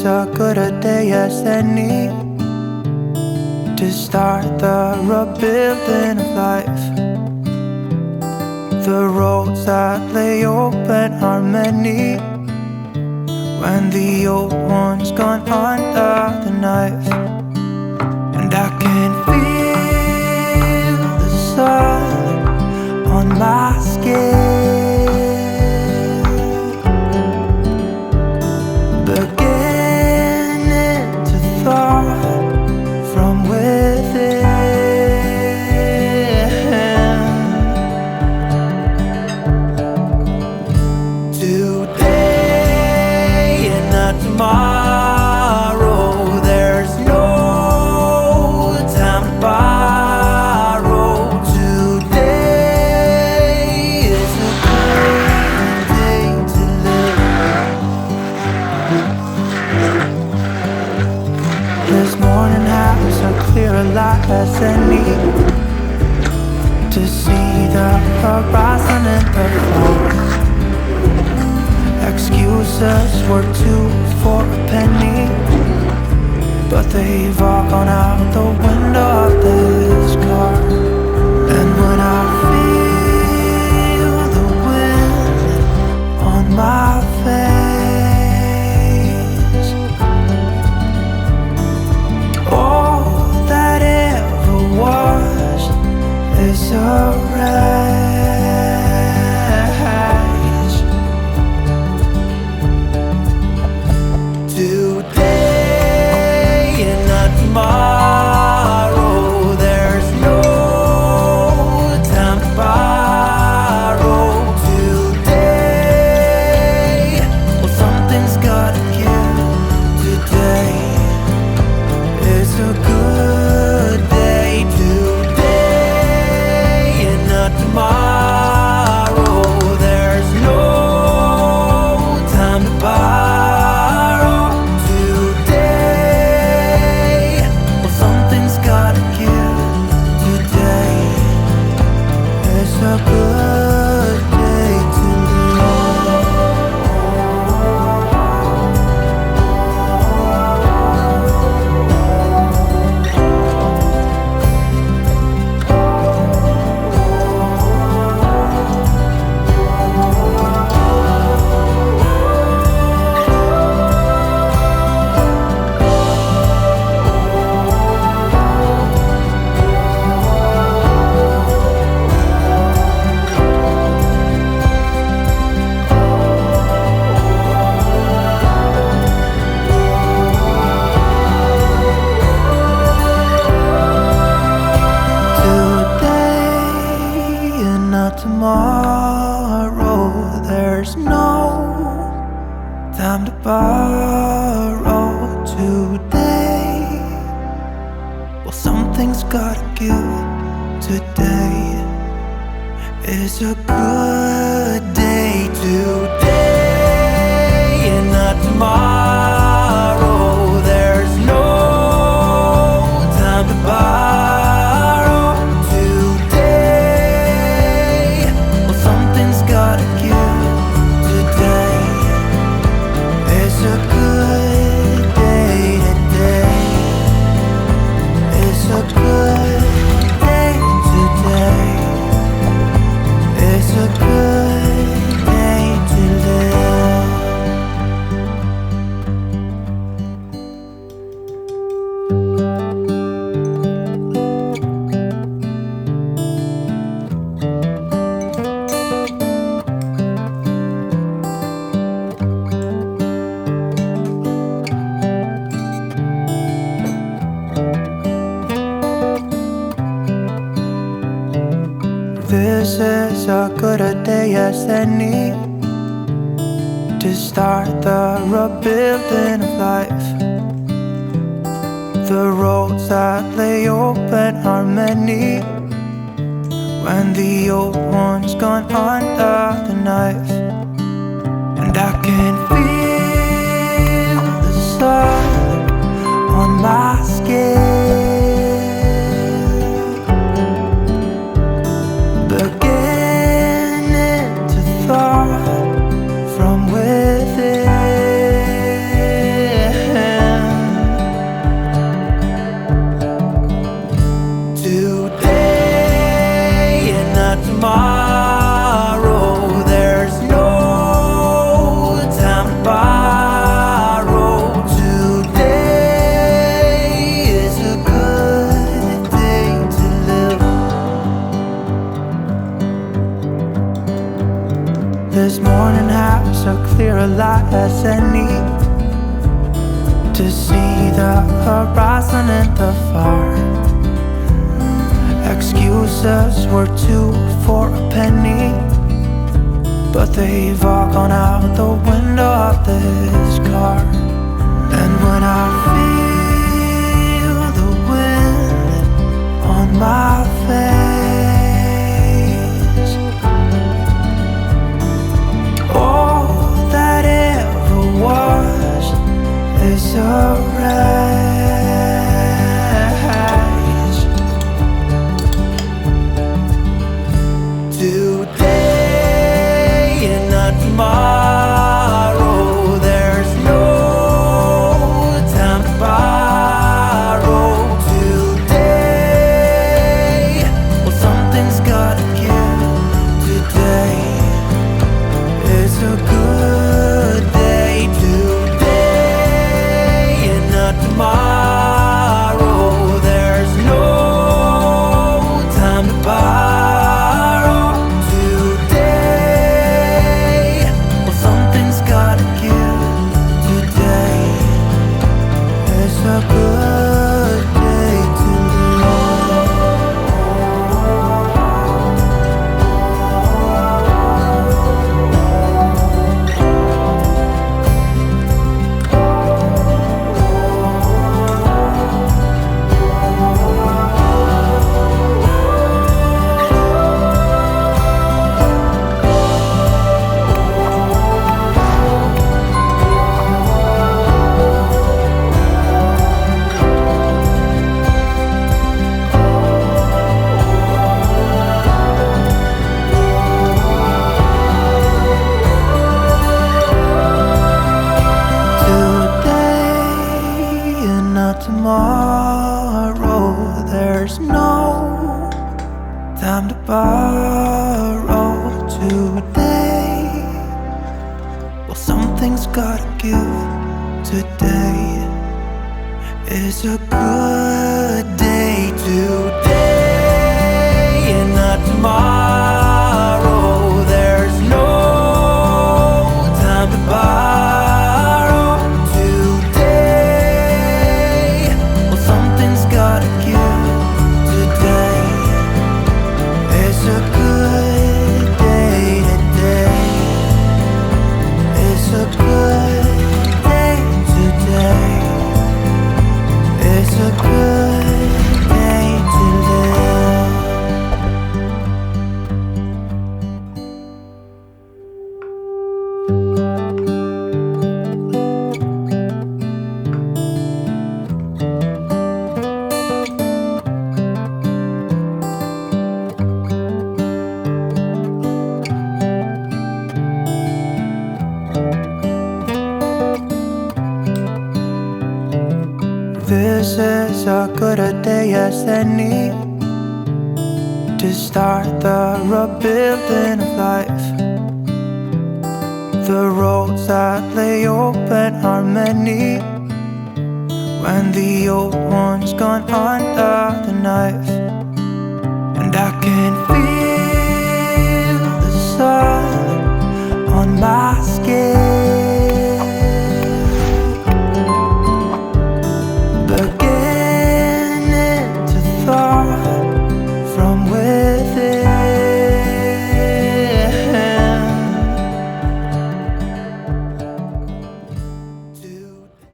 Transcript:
as good a day as any to start the rebuilding of life. The roads that lay open are many when the old one's gone under the knife. And I can feel the sun on my skin, beginning to thaw from within. Today and not tomorrow, there's no time to borrow. Today is a good day to live. This morning has a clearer light as any to see the horizon and the fall. Excuses were two for a penny, but they've all gone out the window of this car. And when I feel the wind on my face, all that ever was is a wreck. Today and not tomorrow, there's no time to borrow. Today, well, something's gotta give. Today is a good day. Today and not tomorrow, there's no time to borrow. A good day to tomorrow, there's no time to borrow. Today, well, something's gotta give. Today is a good day. Today and not tomorrow, there's no time to borrow. Gotta give. Today is a good day. Today is a good day. Today is a good day to live. This is as good a day as any to start the rebuilding of life. The roads that lay open are many when the old one's gone under the knife. And I can feel the sun on my skin, beginning to thaw from within. this morning has a clearer light as any, to see the horizon in the far. Excuses were 2 for a penny, but they've all gone out the window of this car. And when I feel the wind on my face, all that ever was is a race. Today and not tomorrow, there's no time to borrow. Today, well, something's gotta give. Today is a good day. Today and not tomorrow, there's no time to borrow. Today, well, something's gotta give. Today is a good day to tomorrow, there's no time to borrow. Today, well, something's gotta give. Today is a good day. Today and not tomorrow, there's no time to borrow. Gotta give. Today is a good day. Today is a good day. Today is a good day to live. This is as good a day as any to start the rebuilding of life. The roads that lay open are many when the old one's gone on